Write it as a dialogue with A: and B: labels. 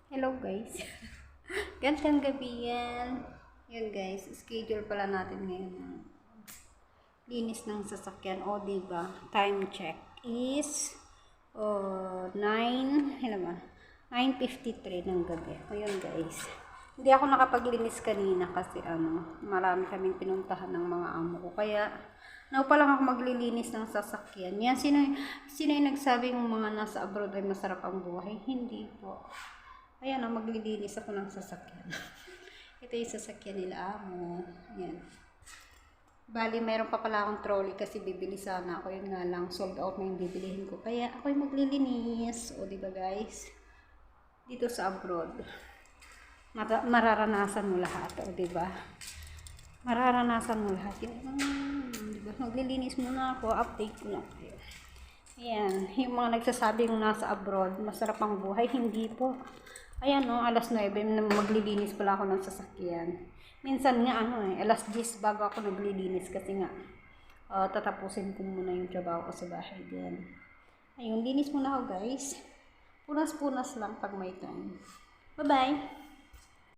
A: Hello guys. Gandang gabi yan. Yan guys, schedule pala natin ngayon ng linis ng sasakyan. O diba, time check is 9, ilan ba? 9:53 ng gabi. O yun guys. Hindi ako nakapaglinis kanina kasi marami kaming pinuntahan ng mga amo ko. Kaya, now pa lang ako maglilinis ng sasakyan. Yan, sino yung nagsabing mga nasa abroad ay masarap ang buhay? Hindi po. Ayan o, maglilinis ako ng sasakyan. Ito yung sasakyan nila amo. Ayan. Bali, mayroon pa pala akong trolley kasi bibili sana ako. Yun nga lang, sold out na yung bibilihin ko. Kaya ako yung maglilinis. O, diba guys? Dito sa abroad. Mararanasan mo lahat. O, diba? Mararanasan mo lahat. Diba? Maglilinis muna ako. Update ko lang kayo. Ayan. Yung mga nagsasabing nasa abroad, masarap ang buhay. Hindi po. Ayan o, alas 9, maglilinis pala ako ng sasakyan. Minsan nga alas 10 bago ako naglilinis kasi nga tatapusin ko muna yung trabaho ko sa bahay din. Ayun, linis muna ako guys. Punas-punas lang pag may time. Bye-bye!